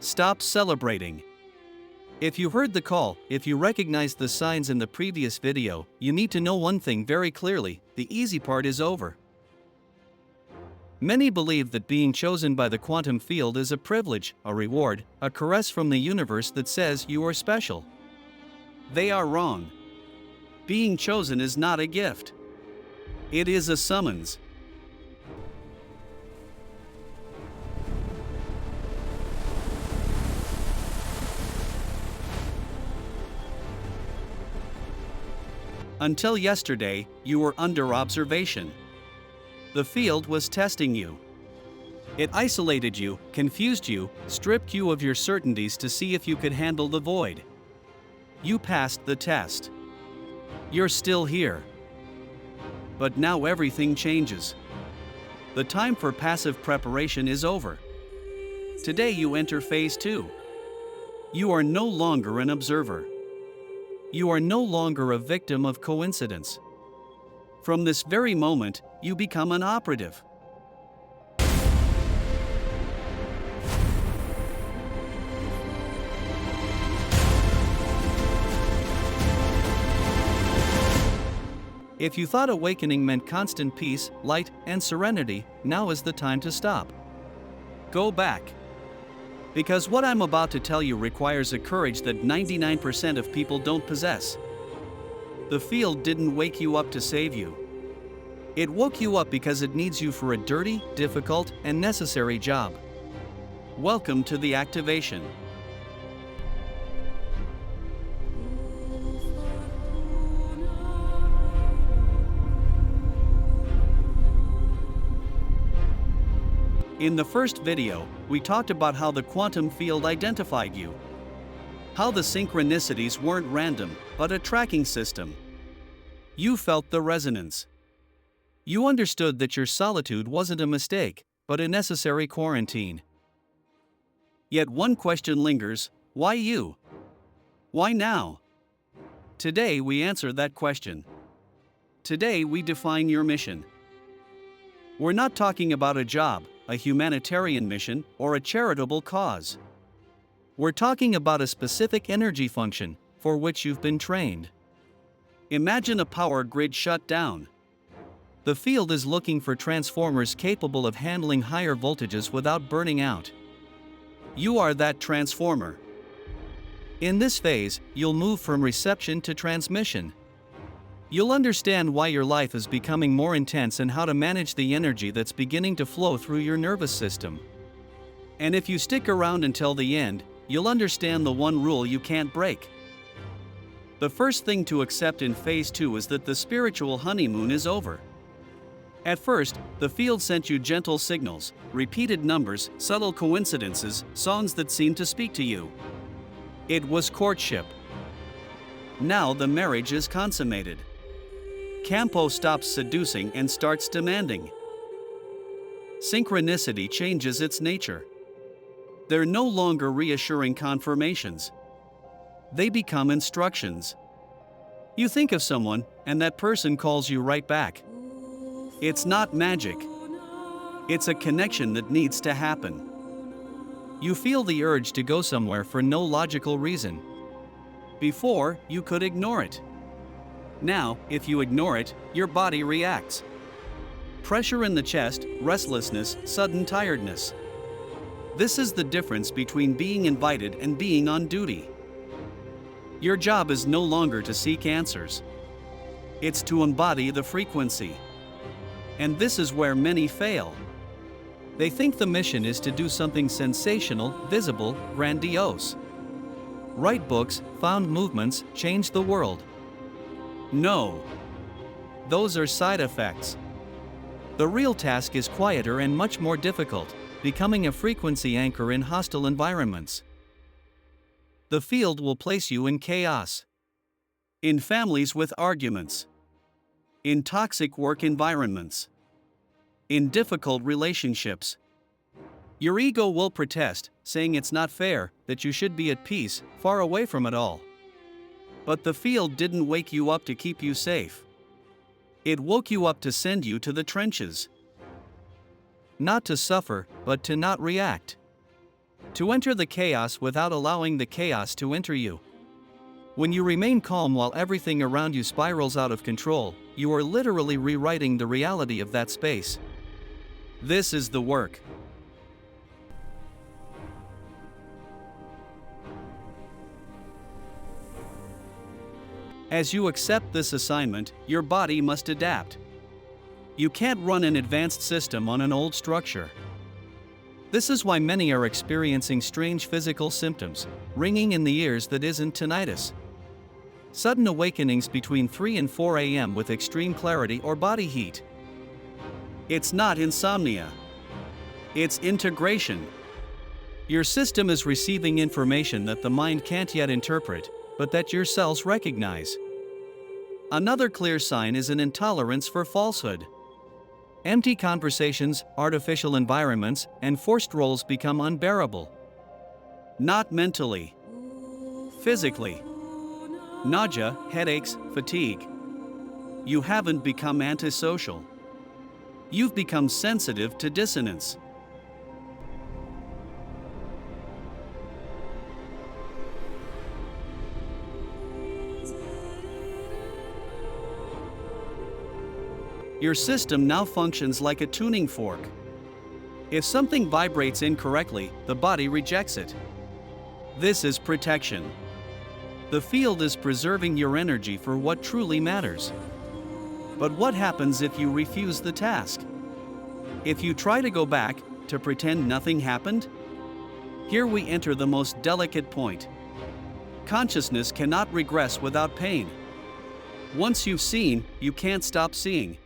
Stop celebrating. If you heard the call, if you recognized the signs in the previous video, you need to know one thing very clearly: the easy part is over. Many believe that being chosen by the quantum field is a privilege, a reward, a caress from the universe that says you are special. They are wrong. Being chosen is not a gift. It is a summons. Until yesterday, you were under observation. The field was testing you. It isolated you, confused you, stripped you of your certainties to see if you could handle the void. You passed the test. You're still here. But now everything changes. The time for passive preparation is over. Today you enter phase 2. You are no longer an observer. You are no longer a victim of coincidence. From this very moment, you become an operative. If you thought awakening meant constant peace, light, and serenity, now is the time to stop. Go back. Because what I'm about to tell you requires a courage that 99% of people don't possess. The field didn't wake you up to save you. It woke you up because it needs you for a dirty, difficult, and necessary job. Welcome to the activation. In the first video, we talked about how the quantum field identified you. How the synchronicities weren't random, but a tracking system. You felt the resonance. You understood that your solitude wasn't a mistake, but a necessary quarantine. Yet one question lingers: why you? Why now? Today we answer that question. Today we define your mission. We're not talking about a job, a humanitarian mission, or a charitable cause. We're talking about a specific energy function for which you've been trained. Imagine a power grid shut down. The field is looking for transformers capable of handling higher voltages without burning out. You are that transformer. In this phase, you'll move from reception to transmission. You'll understand why your life is becoming more intense and how to manage the energy that's beginning to flow through your nervous system. And if you stick around until the end, you'll understand the one rule you can't break. The first thing to accept in phase 2 is that the spiritual honeymoon is over. At first, the field sent you gentle signals, repeated numbers, subtle coincidences, songs that seemed to speak to you. It was courtship. Now the marriage is consummated. Campo stops seducing and starts demanding. Synchronicity changes its nature. They're no longer reassuring confirmations. They become instructions. You think of someone, and that person calls you right back. It's not magic. It's a connection that needs to happen. You feel the urge to go somewhere for no logical reason. Before, you could ignore it. Now, if you ignore it, your body reacts. Pressure in the chest, restlessness, sudden tiredness. This is the difference between being invited and being on duty. Your job is no longer to seek answers. It's to embody the frequency. And this is where many fail. They think the mission is to do something sensational, visible, grandiose. Write books, found movements, change the world. No. Those are side effects. The real task is quieter and much more difficult, becoming a frequency anchor in hostile environments. The field will place you in chaos. In families with arguments. In toxic work environments. In difficult relationships. Your ego will protest, saying it's not fair, that you should be at peace, far away from it all. But the field didn't wake you up to keep you safe. It woke you up to send you to the trenches. Not to suffer, but to not react. To enter the chaos without allowing the chaos to enter you. When you remain calm while everything around you spirals out of control, you are literally rewriting the reality of that space. This is the work. As you accept this assignment, your body must adapt. You can't run an advanced system on an old structure. This is why many are experiencing strange physical symptoms, ringing in the ears that isn't tinnitus. Sudden awakenings between 3 and 4 a.m. with extreme clarity or body heat. It's not insomnia. It's integration. Your system is receiving information that the mind can't yet interpret, but that your cells recognize. Another clear sign is an intolerance for falsehood. Empty conversations, artificial environments, and forced roles become unbearable. Not mentally. Physically. Nausea, headaches, fatigue. You haven't become antisocial. You've become sensitive to dissonance. Your system now functions like a tuning fork. If something vibrates incorrectly, the body rejects it. This is protection. The field is preserving your energy for what truly matters. But what happens if you refuse the task? If you try to go back, to pretend nothing happened? Here we enter the most delicate point. Consciousness cannot regress without pain. Once you've seen, you can't stop seeing.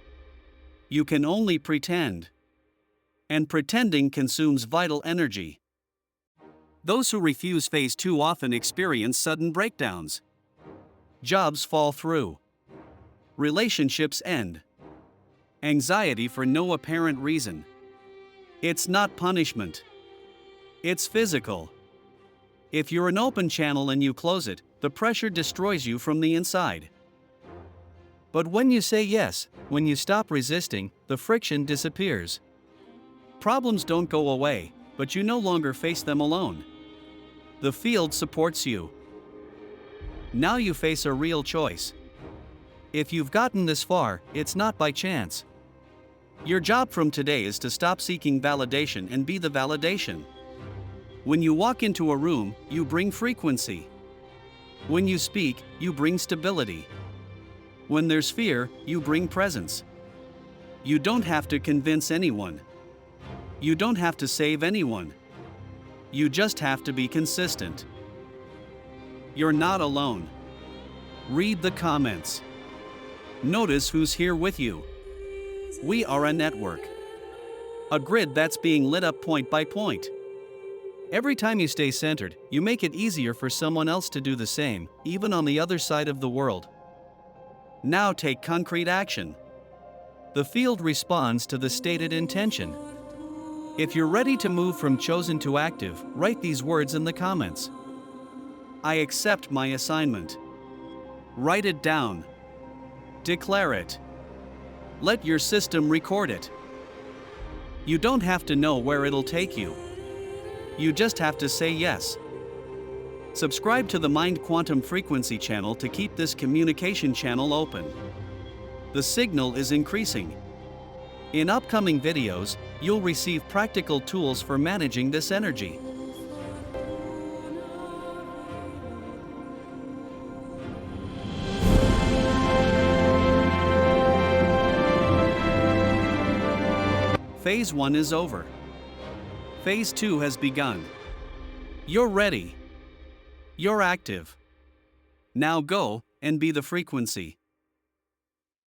You can only pretend. And pretending consumes vital energy. Those who refuse phase 2 often experience sudden breakdowns. Jobs fall through. Relationships end. Anxiety for no apparent reason. It's not punishment. It's physical. If you're an open channel and you close it, the pressure destroys you from the inside. But when you say yes, when you stop resisting, the friction disappears. Problems don't go away, but you no longer face them alone. The field supports you. Now you face a real choice. If you've gotten this far, it's not by chance. Your job from today is to stop seeking validation and be the validation. When you walk into a room, you bring frequency. When you speak, you bring stability. When there's fear, you bring presence. You don't have to convince anyone. You don't have to save anyone. You just have to be consistent. You're not alone. Read the comments. Notice who's here with you. We are a network. A grid that's being lit up point by point. Every time you stay centered, you make it easier for someone else to do the same, even on the other side of the world. Now take concrete action. The field responds to the stated intention. If you're ready to move from chosen to active, write these words in the comments. I accept my assignment. Write it down. Declare it. Let your system record it. You don't have to know where it'll take you. You just have to say yes. Subscribe to the Mind Quantum Frequency channel to keep this communication channel open. The signal is increasing. In upcoming videos, you'll receive practical tools for managing this energy. Phase 1 is over. Phase 2 has begun. You're ready. You're active. Now go and be the frequency.